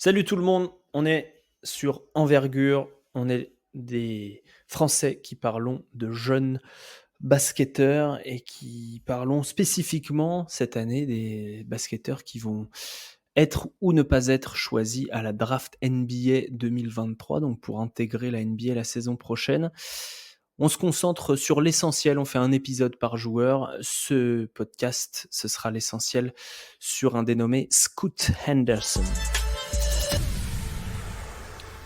Salut tout le monde, on est sur Envergure, on est des Français qui parlons de jeunes basketteurs et qui parlons spécifiquement cette année des basketteurs qui vont être ou ne pas être choisis à la draft NBA 2023, donc pour intégrer la NBA la saison prochaine. On se concentre sur l'essentiel, on fait un épisode par joueur. Ce podcast, ce sera l'essentiel sur un dénommé Scoot Henderson.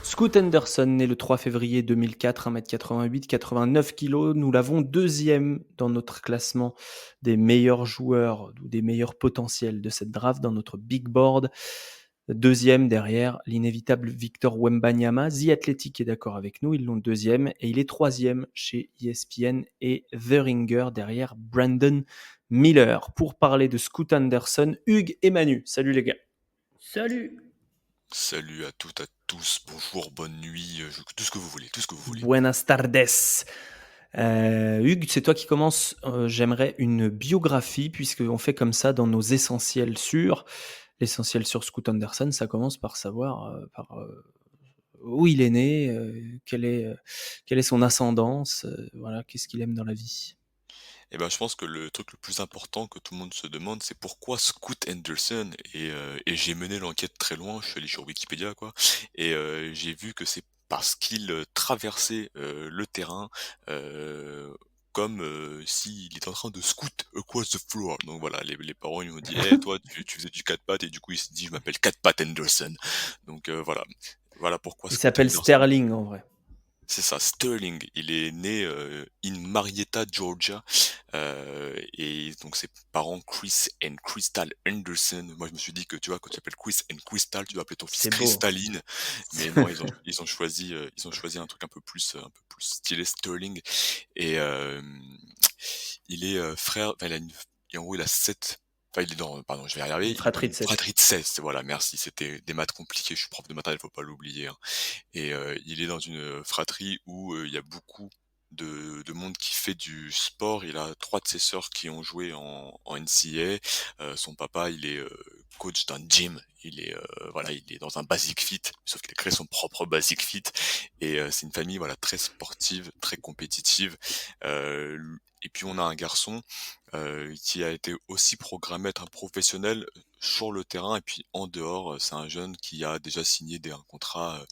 Scoot Henderson, né le 3 février 2004, 1m88, 89 kg. Nous l'avons deuxième dans notre classement des meilleurs joueurs ou des meilleurs potentiels de cette draft dans notre big board. Deuxième derrière l'inévitable Victor Wembanyama. The Athletic est d'accord avec nous, ils l'ont deuxième. Et il est troisième chez ESPN et The Ringer derrière Brandon Miller. Pour parler de Scoot Henderson, Hugues et Manu. Salut les gars. Salut. Salut à toutes, à tous, bonjour, bonne nuit, tout ce que vous voulez, tout ce que vous voulez. Buenas tardes. Hugues, c'est toi qui commence. J'aimerais une biographie, puisqu'on fait comme ça dans nos essentiels sûrs. L'essentiel sur Scoot Henderson, ça commence par savoir où il est né, quelle est son ascendance, voilà, qu'est-ce qu'il aime dans la vie. Et ben, je pense que le truc le plus important que tout le monde se demande, c'est pourquoi Scoot Henderson et j'ai mené l'enquête très loin, je suis allé sur Wikipédia quoi, et j'ai vu que c'est parce qu'il traversait le terrain comme s'il était en train de scoot across the floor. Donc voilà, les parents ils m'ont dit, toi tu faisais du 4 pattes et du coup il s'est dit je m'appelle 4 pattes Henderson. Donc voilà pourquoi Il Scoot s'appelle Henderson. Sterling en vrai. C'est ça, Sterling. Il est né in Marietta, Georgia, et donc ses parents Chris and Crystal Anderson. Moi, je me suis dit que tu vois, quand tu appelles Chris and Crystal, tu dois appeler ton fils C'est beau. Cristalline. Mais non, ils ont choisi un truc un peu plus stylé, Sterling. Et il est frère. Enfin, en gros, il a sept. Enfin, il est dans, pardon, je vais y arriver. Une fratrie de Une 7. fratrie de 16. Voilà, merci. C'était des maths compliquées. Je suis prof de maternelle, faut pas l'oublier, hein. Et il est dans une fratrie où il y a beaucoup de monde qui fait du sport. Il a trois de ses sœurs qui ont joué en NCAA. Son papa, il est coach d'un gym. Il est voilà, il est dans un Basic Fit, sauf qu'il a créé son propre Basic Fit. Et c'est une famille voilà très sportive, très compétitive. Et puis on a un garçon qui a été aussi programmé à être un professionnel sur le terrain et puis en dehors. C'est un jeune qui a déjà signé un contrat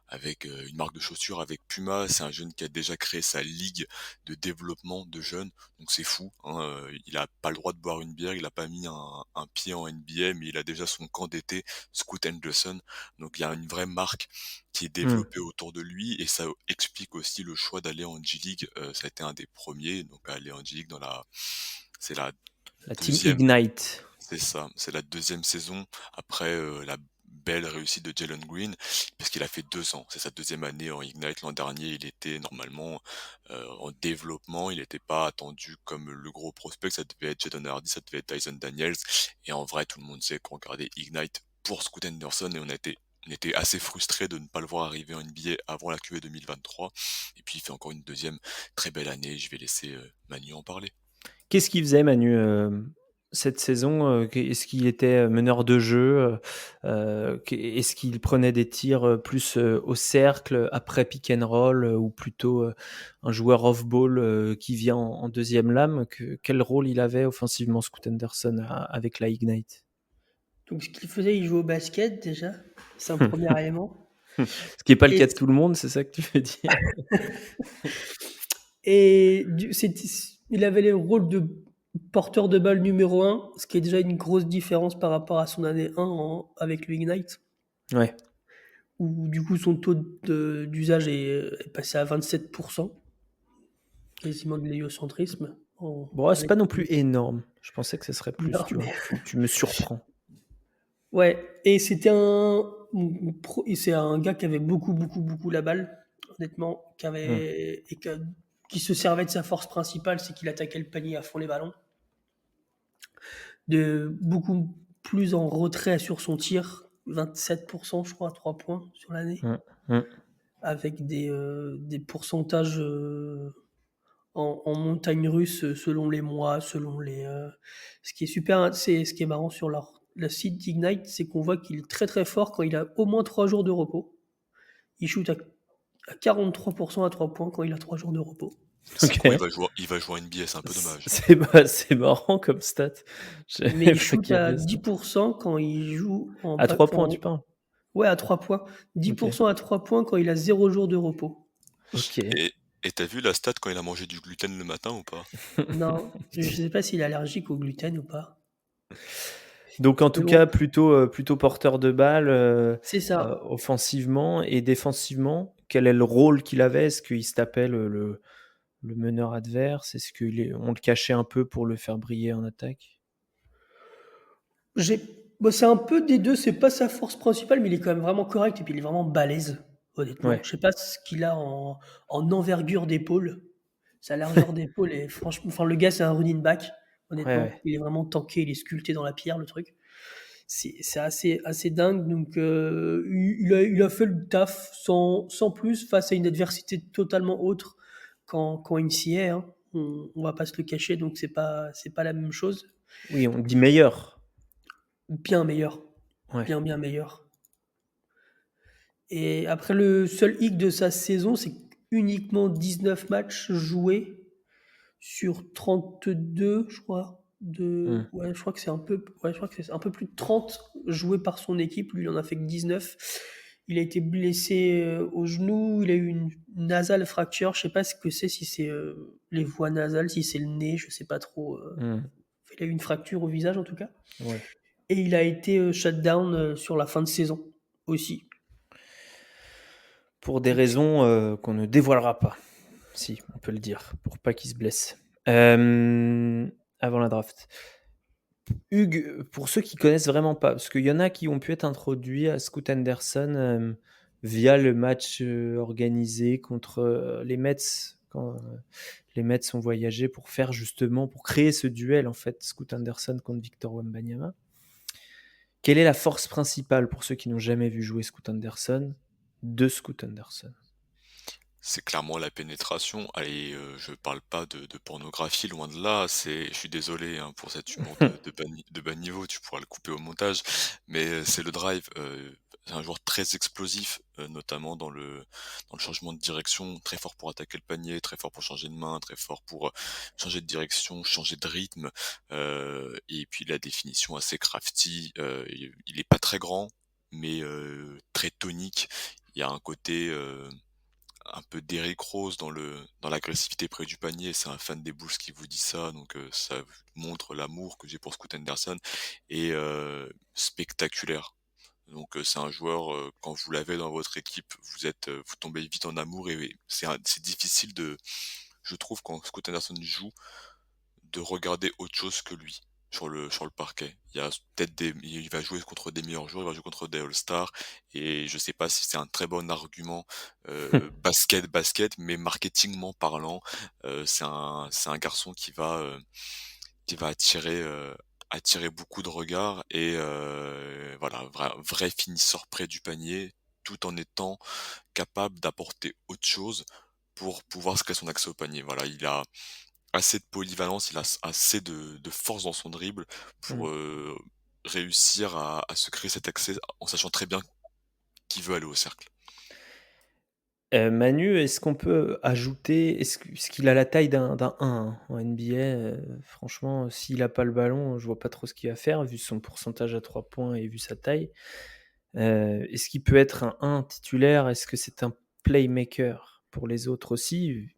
avec une marque de chaussures avec Puma. C'est un jeune qui a déjà créé sa ligue de développement de jeunes. Donc c'est fou, hein, il a pas le droit de boire une bière, il a pas mis un pied en NBA, mais il a déjà son camp d'été, Scoot Henderson. Donc il y a une vraie marque qui est développée autour de lui et ça explique aussi le choix d'aller en G-League. Ça a été un des premiers donc à aller en G-League c'est la La team deuxième. Ignite. C'est ça, c'est la deuxième saison après la belle réussite de Jalen Green, parce qu'il a fait 2 ans. C'est sa deuxième année en Ignite. L'an dernier, il était normalement en développement. Il n'était pas attendu comme le gros prospect. Ça devait être Jaden Hardy, ça devait être Tyson Daniels. Et en vrai, tout le monde sait qu'on regardait Ignite pour Scoot Henderson et on était assez frustrés de ne pas le voir arriver en NBA avant la QV 2023. Et puis il fait encore une deuxième très belle année. Je vais laisser Manu en parler. Qu'est-ce qu'il faisait, Manu, cette saison? Est-ce qu'il était meneur de jeu? Est-ce qu'il prenait des tirs plus au cercle, après pick and roll, ou plutôt un joueur off-ball qui vient en deuxième lame? Quel rôle il avait offensivement, Scoot Henderson, avec la Ignite? Donc ce qu'il faisait, il jouait au basket déjà. C'est un premier élément. Ce qui n'est pas le Et, cas de tout le monde, c'est ça que tu veux dire? il avait le rôle de porteur de balle numéro 1, ce qui est déjà une grosse différence par rapport à son année 1 avec le Ignite, Ouais. où du coup son taux d'usage est passé à 27%, quasiment de l'héliocentrisme. Bon, c'est Avec... pas non plus énorme. Je pensais que ce serait plus, Non, tu vois. mais... Tu me surprends. Ouais, et c'est un gars qui avait beaucoup la balle, honnêtement, qui se servait de sa force principale, c'est qu'il attaquait le panier à fond les ballons. De beaucoup plus en retrait sur son tir, 27% je crois, à 3 points sur l'année, Hum, hum. avec des pourcentages en montagne russe selon les mois, ce qui est super, c'est ce qui est marrant sur la site d'Ignite, c'est qu'on voit qu'il est très très fort quand il a au moins 3 jours de repos. Il shoot à 43% à 3 points quand il a 3 jours de repos. C'est Ok. con, il va jouer en NBA, c'est un peu dommage. C'est marrant comme stat. Mais J'avais il pas shoot à capé ça. 10% quand il joue en À 3 points, tu parles? ouais, à 3 points. Ok. 10% à 3 points quand il a 0 jours de repos. Ok. Et t'as vu la stat quand il a mangé du gluten le matin ou pas? Non, je sais pas s'il est allergique au gluten ou pas. Donc en Mais tout bon, cas, plutôt porteur de balle c'est ça. offensivement et défensivement. Quel est le rôle qu'il avait? Est-ce qu'il se tapait le meneur adverse? Est-ce on le cachait un peu pour le faire briller en attaque? C'est un peu des deux, c'est pas sa force principale, mais il est quand même vraiment correct et puis il est vraiment balèze, honnêtement. Ouais, Je sais pas ce qu'il a en envergure d'épaule. Sa largeur d'épaule est franchement. Enfin, le gars, c'est un running back, ouais, honnêtement. ouais. Il est vraiment tanké, il est sculpté dans la pierre, le truc. C'est assez dingue. Donc, il a fait le taf sans plus face à une adversité totalement autre qu'en NCAA. Hein. On va pas se le cacher, donc c'est pas la même chose. Oui, on dit meilleur. Bien meilleur. Ouais. Bien, bien meilleur. Et après, le seul hic de sa saison, c'est uniquement 19 matchs joués sur 32, je crois. Hmm. Ouais, je crois que c'est un peu, ouais, je crois que c'est un peu plus de 30 joués par son équipe. Lui, il en a fait que 19. Il a été blessé au genou. Il a eu une nasal fracture. Je sais pas ce que c'est, si c'est les voies nasales, si c'est le nez, je sais pas trop. Hmm. Il a eu une fracture au visage en tout cas. Ouais. Et il a été shut down sur la fin de saison aussi. Pour des Donc, raisons qu'on ne dévoilera pas. Si, on peut le dire, pour pas qu'il se blesse. Avant la draft. Hugues, pour ceux qui connaissent vraiment pas, parce qu'il y en a qui ont pu être introduits à Scoot Anderson via le match organisé contre les Mets, quand les Mets ont voyagé pour créer ce duel en fait, Scoot Anderson contre Victor Wembanyama. Quelle est la force principale pour ceux qui n'ont jamais vu jouer Scoot Anderson de Scoot Anderson? C'est clairement la pénétration. Allez, je parle pas de pornographie, loin de là. Je suis désolé hein, pour cet humour de bas niveau, tu pourras le couper au montage, mais c'est le drive. C'est un joueur très explosif, notamment dans le changement de direction, très fort pour attaquer le panier, très fort pour changer de main, très fort pour changer de direction, changer de rythme, et puis la définition assez crafty. Il est pas très grand, mais très tonique. Il y a un côté un peu Derrick Rose dans l'agressivité près du panier. C'est un fan des Bulls qui vous dit ça, donc ça montre l'amour que j'ai pour Scoot Henderson et spectaculaire. Donc c'est un joueur, quand vous l'avez dans votre équipe, vous tombez vite en amour et c'est difficile je trouve quand Scoot Henderson joue, de regarder autre chose que lui sur le parquet. Il y a peut-être il va jouer contre des meilleurs joueurs, il va jouer contre des All-Stars et je sais pas si c'est un très bon argument basket, mais marketingment parlant, c'est un garçon qui va attirer beaucoup de regards et voilà, vrai finisseur près du panier, tout en étant capable d'apporter autre chose pour pouvoir se créer son accès au panier. Voilà, il a assez de polyvalence, il a assez de force dans son dribble Hmm. pour réussir à se créer cet accès en sachant très bien qu'il veut aller au cercle. Manu, est-ce qu'on peut ajouter, est-ce qu'il a la taille d'un 1 hein, en NBA? Franchement, s'il a pas le ballon, je vois pas trop ce qu'il va faire vu son pourcentage à 3 points et vu sa taille. Est-ce qu'il peut être un 1 titulaire? Est-ce que c'est un playmaker pour les autres aussi?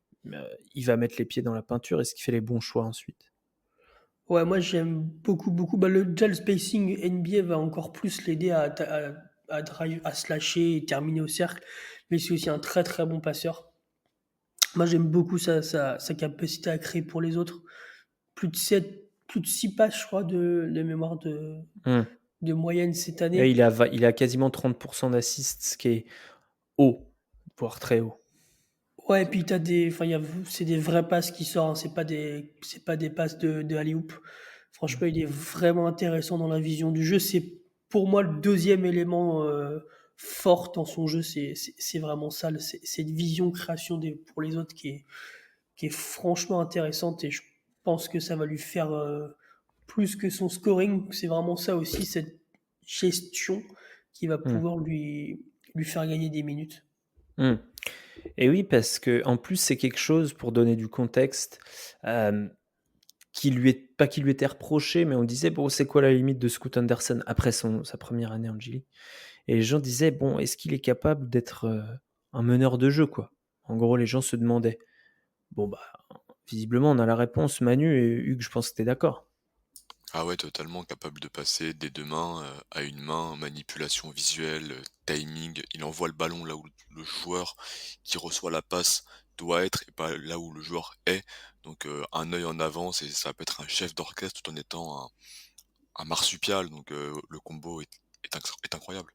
Il va mettre les pieds dans la peinture. Est-ce qu'il fait les bons choix ensuite? ouais, moi j'aime beaucoup, beaucoup. Déjà, le spacing NBA va encore plus l'aider à drive, à slasher et terminer au cercle. Mais c'est aussi un très très bon passeur. Moi j'aime beaucoup sa capacité à créer pour les autres. Plus de 6 passes, je crois, de mémoire Mmh. de moyenne cette Et année. il a quasiment 30% d'assists, ce qui est haut, voire très haut. Ouais, et puis enfin, c'est des vraies passes qui sortent, hein, c'est pas des passes de alley-oop. Mmh. Franchement, il est vraiment intéressant dans la vision du jeu. C'est pour moi le deuxième élément fort dans son jeu, c'est vraiment ça, cette vision création pour les autres qui est franchement intéressante et je pense que ça va lui faire plus que son scoring. C'est vraiment ça aussi, cette gestion qui va Mmh. pouvoir lui faire gagner des minutes. Mmh. Et oui, parce que en plus, c'est quelque chose, pour donner du contexte, qui lui est pas qui lui était reproché, mais on disait: «Bon, c'est quoi la limite de Scoot Henderson?» après sa première année en G League, et les gens disaient: «Bon, est-ce qu'il est capable d'être, un meneur de jeu, quoi?» En gros, les gens se demandaient. Bon, bah, visiblement, on a la réponse. Manu et Hugues, je pense que tu es d'accord? Ah ouais, totalement capable de passer des 2 mains, à une main, manipulation visuelle, timing. Il envoie le ballon là où le joueur qui reçoit la passe doit être et pas là où le joueur est. Donc, un œil en avance et ça peut être un chef d'orchestre tout en étant un marsupial. Donc, le combo est incroyable.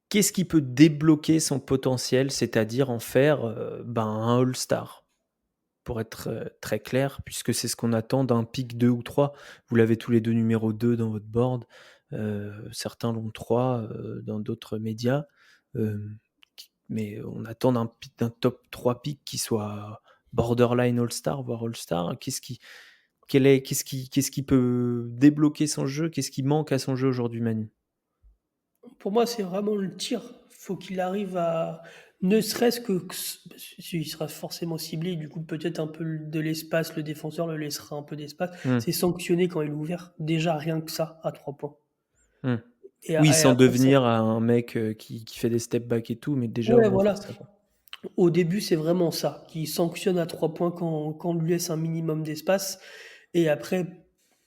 Qu'est-ce qui peut débloquer son potentiel, c'est-à-dire en faire, ben, un All-Star? Pour être, très clair, puisque c'est ce qu'on attend d'un pick 2 ou 3. Vous l'avez tous les 2 numéro 2 dans votre board, certains l'ont 3, dans d'autres médias, hem, mais on attend d'un top 3 pick qui soit borderline All-Star, voire All-Star. Qu'est-ce qui peut débloquer son jeu? Qu'est-ce qui manque à son jeu aujourd'hui, Manu? Pour moi, c'est vraiment le tir. Faut qu'il arrive à, ne serait-ce que, il sera forcément ciblé, du coup peut-être un peu de l'espace, le défenseur le laissera un peu d'espace. Mmh, C'est sanctionné quand il est ouvert. Déjà rien que ça à 3 points. mmh. Et, Oui, sans après ça, devenir un mec, qui fait des step back et tout, mais déjà au ouais, moins faire voilà. ça, quoi. Au début, c'est vraiment ça, qui sanctionne à 3 points quand on lui laisse un minimum d'espace. Et après,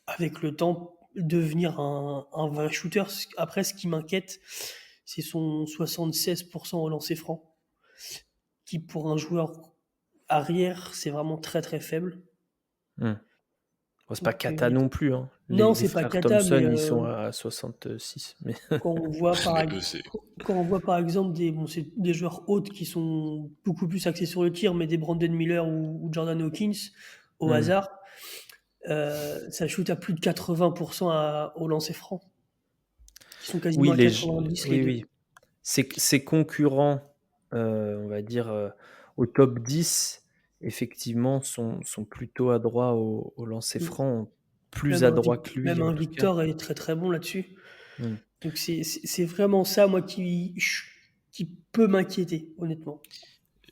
avec le temps, devenir un vrai shooter. Après, ce qui m'inquiète, c'est son 76% au lancer franc, qui pour un joueur arrière, c'est vraiment très très faible. Mmh. Bon, c'est pas Donc, cata non plus, hein. non, Les c'est pas frères cata, mais Thompson, ils sont à 66, mais quand on voit Mais eux, c'est quand on voit par exemple c'est des joueurs hautes qui sont beaucoup plus axés sur le tir, mais des Brandon Miller ou Jordan Hawkins au mmh. hasard, ça shoot à plus de 80% au lancer franc. Ils sont Oui, quasiment à 90 les oui, deux. oui. Ses concurrents, on va dire, au top 10, effectivement, sont plutôt adroits au lancer Mm. franc, plus adroits que lui, Même en un tout cas. Victor est très très bon là-dessus. Mmh. Donc c'est vraiment ça, moi, qui peut m'inquiéter, honnêtement.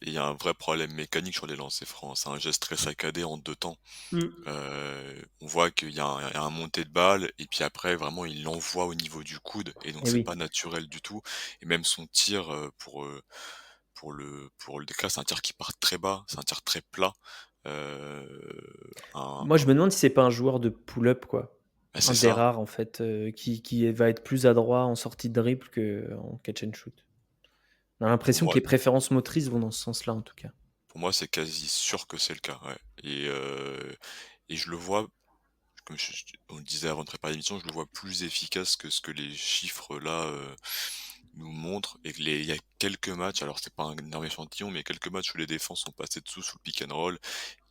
il y a un vrai problème mécanique sur les lancers francs. C'est un geste très saccadé en 2 temps. Mm. On voit qu'il y a un montée de balle et puis après vraiment il l'envoie au niveau du coude et donc Et c'est oui. pas naturel du tout et même son tir, pour le déclat, c'est un tir qui part très bas, c'est un tir très plat. Un Moi, je me demande si c'est pas un joueur de pull-up, quoi. Bah, Un c'est des ça. rares, en fait, qui va être plus adroit en sortie de dribble qu'en catch and shoot. On a Pour l'impression que moi les préférences motrices vont dans ce sens-là, en tout cas. pour moi, c'est quasi sûr que c'est le cas, ouais et je le vois, comme on le disait avant de préparer l'émission, je le vois plus efficace que ce que les chiffres là, nous montrent et que il y a quelques matchs, alors c'est pas un énorme échantillon, mais quelques matchs où les défenses sont passées dessous sous le pick and roll,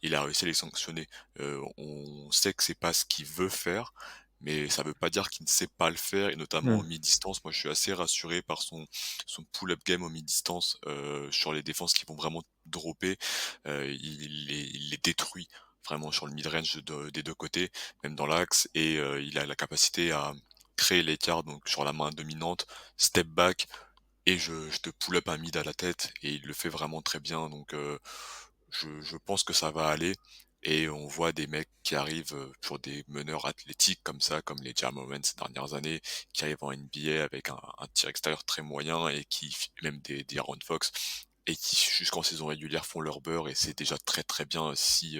il a réussi à les sanctionner. On sait que c'est pas ce qu'il veut faire, mais ça veut pas dire qu'il ne sait pas le faire et notamment Mmh. en mi-distance. Moi, je suis assez rassuré par son pull-up game en mi-distance, sur les défenses qui vont vraiment dropper. Il les détruit vraiment sur le mid-range des 2 côtés, même dans l'axe et il a la capacité à créer l'écart donc sur la main dominante, step back et je te pull up un mid à la tête et il le fait vraiment très bien donc je pense que ça va aller et on voit des mecs qui arrivent, sur des meneurs athlétiques comme ça, comme les Ja Morant ces dernières années, qui arrivent en NBA avec un tir extérieur très moyen et même des Aaron Fox et qui jusqu'en saison régulière font leur beurre et c'est déjà très, très bien si,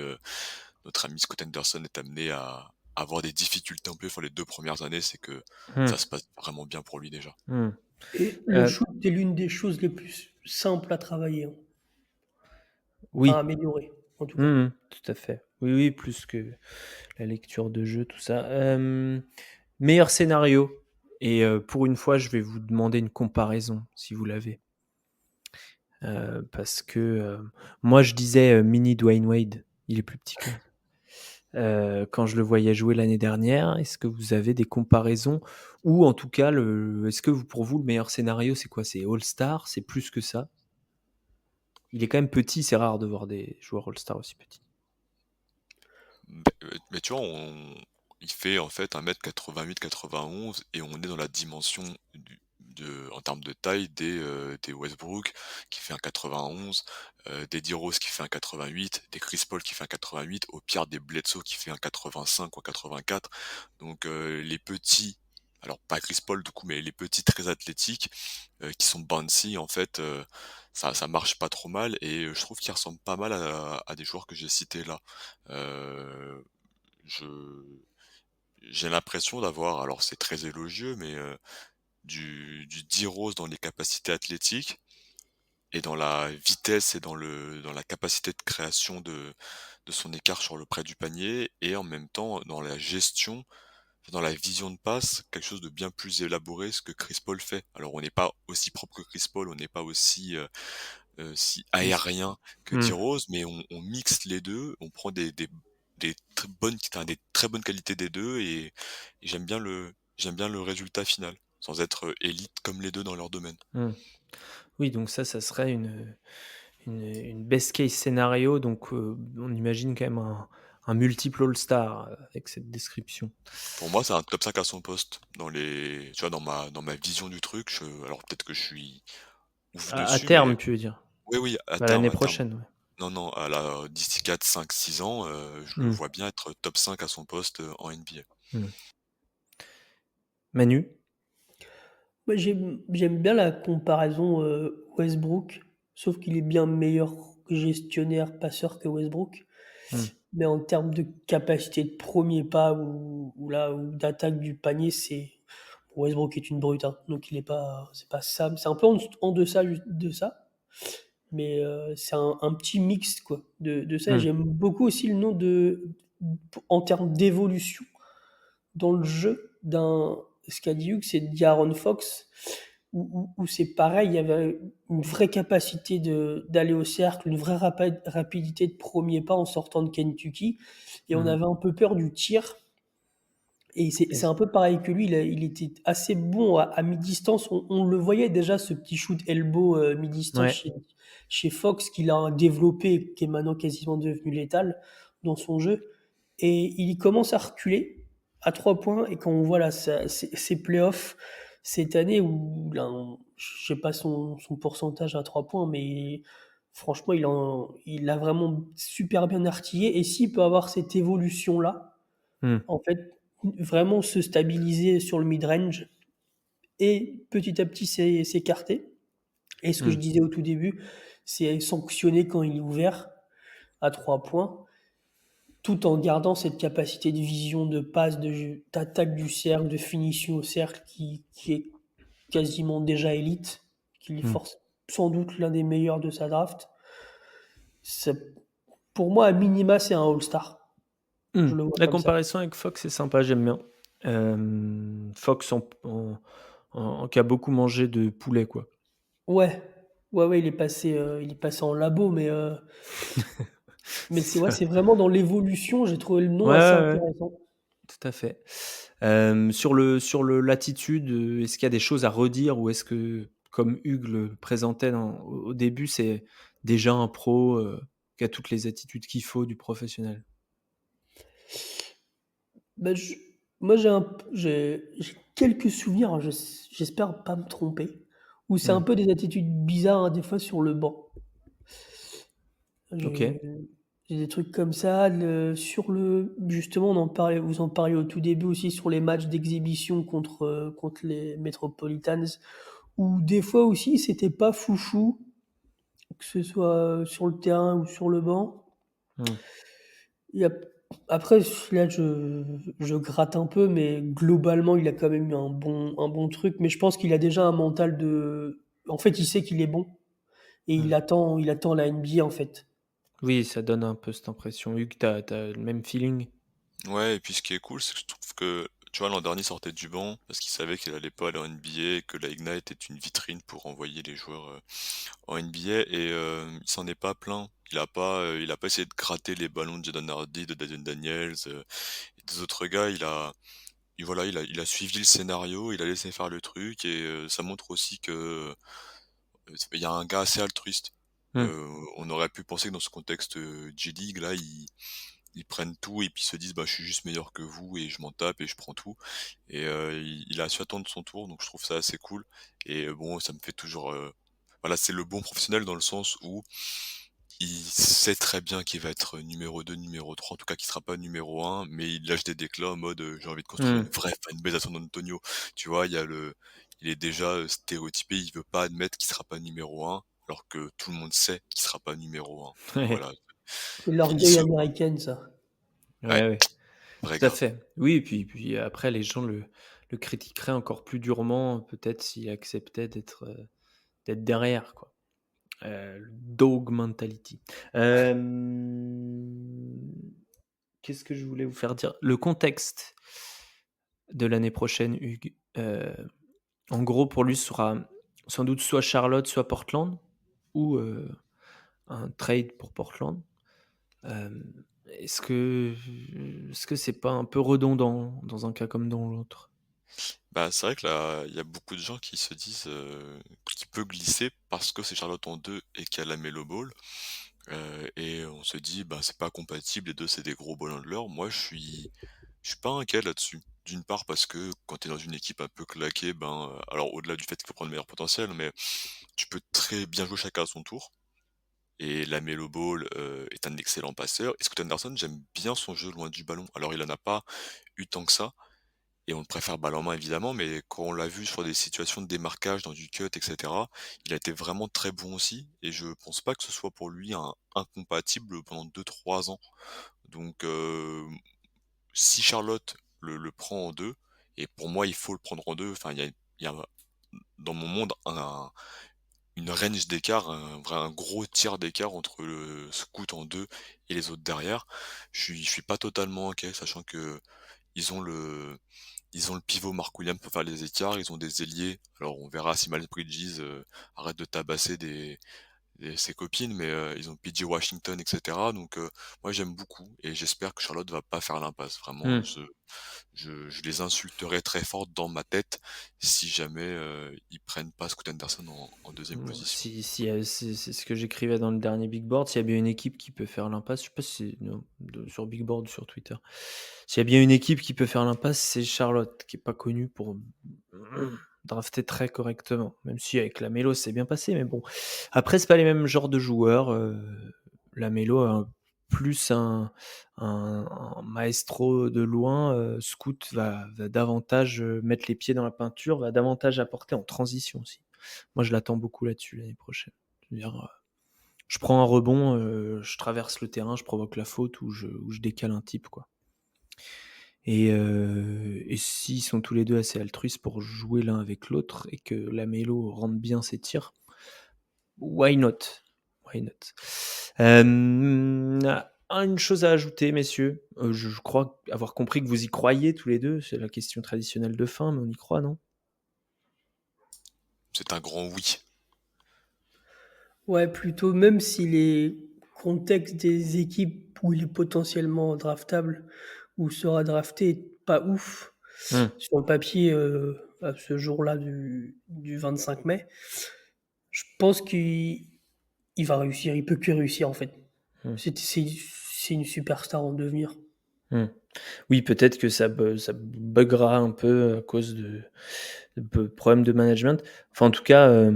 notre ami Scott Henderson est amené à avoir des difficultés en plus sur les 2 premières années, c'est que Mmh. ça se passe vraiment bien pour lui déjà. Mmh. Et le shoot est l'une des choses les plus simples à travailler, hein. Enfin, à Oui. améliorer, en tout Mmh cas. mh. Tout à fait. Oui, oui, plus que la lecture de jeu, tout ça. Meilleur scénario, et pour une fois, je vais vous demander une comparaison, si vous l'avez. Parce que, moi, je disais, mini Dwayne Wade, il est plus petit que lui. Quand je le voyais jouer l'année dernière, est-ce que vous avez des comparaisons? Ou en tout cas, est-ce que pour vous, le meilleur scénario, c'est quoi? C'est All-Star? C'est plus que ça? Il est quand même petit, c'est rare de voir des joueurs All-Star aussi petits. Mais tu vois, il fait en fait 1m88-91 et on est dans la dimension en termes de taille des Westbrook qui fait 1,91, des D-Rose qui fait 1,88, des Chris Paul qui fait 1,88, au pire des Bledsoe qui fait 1,85 ou 1,84. Donc les petits, alors pas Chris Paul du coup, mais les petits très athlétiques qui sont bouncy en fait, ça marche pas trop mal et je trouve qu'ils ressemblent pas mal à des joueurs que j'ai cités là. Heu, je j'ai l'impression d'avoir, alors c'est très élogieux, mais du D-Rose dans les capacités athlétiques et dans la vitesse et dans la capacité de création de son écart sur le près du panier et en même temps dans la gestion, dans la vision de passe, quelque chose de bien plus élaboré, ce que Chris Paul fait. Alors on n'est pas aussi propre que Chris Paul, on n'est pas aussi, si Dis aérien que mmh. D-Rose, mais on mixe les 2, on prend des des très bonnes qualités des 2 et j'aime bien le résultat final, sans être élite comme les 2 dans leur domaine. Mmh. Oui, donc ça serait une best case scénario, donc on imagine quand même un multiple all-star, avec cette description. Pour moi, c'est un top 5 à son poste tu vois, dans ma vision du truc, alors peut-être que je suis ouf À dessus, mais terme, tu veux dire? oui, oui, Bah, l'année à terme. prochaine, ouais. Non, non, d'ici 4, 5, 6 ans, je le Mmh. vois bien être top 5 à son poste, en NBA. Mmh. Manu? Moi, j'aime bien la comparaison Westbrook, sauf qu'il est bien meilleur gestionnaire, passeur que Westbrook. Mmh. Mais en termes de capacité de premier pas ou d'attaque du panier, Westbrook est une brute, hein, donc il est pas, c'est pas ça, c'est un peu en deçà de ça, mais c'est un petit mix quoi de ça. Et Mmh. j'aime beaucoup aussi le nom en termes d'évolution dans le jeu d'un ce qu'a dit Hughes, c'est De'Aaron Fox, où c'est pareil, il y avait une vraie capacité d'aller au cercle, une vraie rapidité de premier pas en sortant de Kentucky, et on Mmh. avait un peu peur du tir. Et c'est Est-ce un peu pareil que lui, il était assez bon à mi-distance. On le voyait déjà, ce petit shoot elbow mi-distance ouais. chez Fox, qu'il a développé, qui est maintenant quasiment devenu létal dans son jeu. Et il commence à reculer à 3 points. Et quand on voit là ses playoffs cette année, où là, je sais pas son pourcentage à 3 points, mais franchement, il a vraiment super bien artillé. Et s'il peut avoir cette évolution-là, Mmh. en fait, vraiment se stabiliser sur le mid-range et petit à petit s'écarter. Et ce que je Mmh. disais au tout début, c'est sanctionner quand il est ouvert à 3 points, tout en gardant cette capacité de vision, de passe, d'attaque du cercle, de finition au cercle qui est quasiment déjà élite, qui est Mmh. sans doute l'un des meilleurs de sa draft. Ça- pour moi, à minima, c'est un All-Star. Mmh. Je le vois La comme ça. comparaison avec Fox est sympa, j'aime bien. Fox qui a beaucoup mangé de poulet, quoi. Ouais, ouais, ouais, il est passé en labo, mais c'est C'est ouais, ça. c'est vraiment dans l'évolution, j'ai trouvé le nom Ouais, assez ouais, ouais, intéressant. tout à fait. Sur l'attitude, est-ce qu'il y a des choses à redire ou est-ce que, comme Hugues le présentait au début, c'est déjà un pro, qui a toutes les attitudes qu'il faut du professionnel? Bah, moi, j'ai quelques souvenirs, hein, j'espère pas me tromper, où c'est un Mmh. peu des attitudes bizarres, hein, des fois sur le banc. J'ai OK. j'ai des trucs comme ça, justement, vous en parliez au tout début aussi sur les matchs d'exhibition contre les Metropolitans, où des fois aussi c'était pas foufou, que ce soit sur le terrain ou sur le banc. Mmh. Il y a Après, là, je gratte un peu, mais globalement, il a quand même eu un bon truc. Mais je pense qu'il a déjà un mental de. En fait, il sait qu'il est bon et Mmh. il attend la NBA, en fait. Oui, ça donne un peu cette impression. Hugues, t'as le même feeling? Ouais, et puis ce qui est cool, c'est que je trouve que, tu vois, l'an dernier, il sortait du banc parce qu'il savait qu'il allait pas aller en NBA et que la Ignite est une vitrine pour envoyer les joueurs en NBA et il s'en est pas plaint. Il a pas essayé de gratter les ballons de Jaden Hardy, de Daden Daniels et des autres gars. Voilà, il a suivi le scénario, il a laissé faire le truc et ça montre aussi que il y a un gars assez altruiste. Mmh. On aurait pu penser que dans ce contexte G-League, là, ils prennent tout et puis ils se disent: «Bah, je suis juste meilleur que vous et je m'en tape et je prends tout» et il a su attendre son tour, donc je trouve ça assez cool et bon, ça me fait toujours, voilà, c'est le bon professionnel dans le sens où il sait très bien qu'il va être numéro 2, numéro 3, en tout cas qu'il sera pas numéro 1, mais il lâche des déclats en mode, «J'ai envie de construire Mmh. une vraie fanbase à San Antonio». Tu vois? Il est déjà, stéréotypé, il veut pas admettre qu'il sera pas numéro 1, alors que tout le monde sait qu'il sera pas numéro 1. Donc Ouais, voilà, C'est il l'orgueil se voit. américain, ça. Ouais, ouais, ouais, vrai tout à gars. fait. Oui, et puis après les gens le critiqueraient encore plus durement, peut-être s'il acceptait d'être derrière, quoi. Le dog mentality. Qu'est-ce que je voulais vous faire dire? Le contexte de l'année prochaine, Hugues, en gros, pour lui, ce sera sans doute soit Charlotte, soit Portland ou un trade pour Portland. Est-ce que c'est pas un peu redondant dans un cas comme dans l'autre? Bah, c'est vrai que là, il y a beaucoup de gens qui se disent, qu'il peut glisser parce que c'est Charlotte en 2 et qu'il y a la Melo Ball, et on se dit: «Bah, c'est pas compatible, les 2 c'est des gros ball handlers». Moi, je suis pas inquiet là-dessus. D'une part parce que quand tu es dans une équipe un peu claquée, ben, alors au-delà du fait qu'il faut prendre le meilleur potentiel, mais tu peux très bien jouer chacun à son tour et la Melo Ball, est un excellent passeur et Scoot Henderson, j'aime bien son jeu loin du ballon. Alors il en a pas eu tant que ça et on préfère balle en main évidemment, mais quand on l'a vu sur des situations de démarquage dans du cut et cetera, il a été vraiment très bon aussi et je pense pas que ce soit pour lui un incompatible pendant 2-3 ans. Donc si Charlotte le prend en 2 et pour moi il faut le prendre en 2. Enfin il y a dans mon monde une range d'écart, un gros tiers d'écart entre le Scoot en 2 et les autres derrière. Je suis pas totalement inquiet, sachant que ils ont le ils ont le pivot Mark Williams pour faire les écarts, ils ont des ailiers. Alors on verra si Miles Bridges, arrête de tabasser ses copines, mais ils ont PJ Washington et cetera. Donc moi j'aime beaucoup et j'espère que Charlotte va pas faire l'impasse. Vraiment, Mmh. je les insulterai très fort dans ma tête si jamais, ils prennent pas Scoot Henderson en 2e Mmh, position. c'est ce que j'écrivais dans le dernier Big Board. S'il y a bien une équipe qui peut faire l'impasse, je sais pas si c'est non, sur Big Board ou sur Twitter. S'il y a bien une équipe qui peut faire l'impasse, c'est Charlotte, qui est pas connue pour drafter très correctement. Même si avec la Mélo, c'est bien passé, mais bon. Après, c'est pas les mêmes genres de joueurs. La Mélo a plus un maestro de loin. Scoot va davantage mettre les pieds dans la peinture, va davantage apporter en transition aussi. Moi, je l'attends beaucoup là-dessus l'année prochaine. Je veux dire, je prends un rebond, je traverse le terrain, je provoque la faute ou je décale un type, quoi. Et s'ils sont tous les 2 assez altruistes pour jouer l'un avec l'autre et que Lamelo rentre bien ses tirs, why not? Why not? Une chose à ajouter, messieurs, je crois avoir compris que vous y croyez tous les 2. C'est la question traditionnelle de fin, mais on y croit, non? C'est un grand oui. Ouais, plutôt, même si les contextes des équipes où il est potentiellement draftable ou sera drafté est pas ouf Mmh, sur le papier, à ce jour-là du 25 mai, je pense qu'il va réussir, il peut que réussir en fait. mmh, C'est une superstar en devenir. mmh. Oui, peut-être que ça buggera un peu à cause de problèmes de management. Enfin, en tout cas,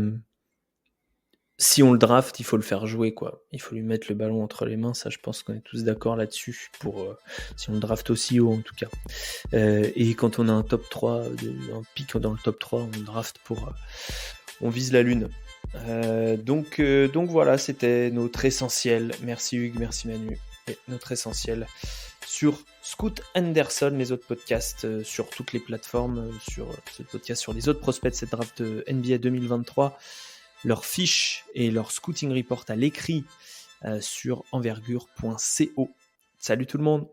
si on le draft, il faut le faire jouer, quoi. Il faut lui mettre le ballon entre les mains, ça je pense qu'on est tous d'accord là-dessus pour, si on le draft aussi haut en tout cas. Et quand on a un top 3, un pic dans le top 3, on draft pour, on vise la lune. Donc voilà, c'était notre essentiel. Merci Hugues, merci Manu. Et notre essentiel sur Scoot Henderson, les autres podcasts sur toutes les plateformes, sur ce podcast sur les autres prospects de cette draft NBA 2023, leurs fiches et leur scouting report à l'écrit sur envergure.co. Salut tout le monde!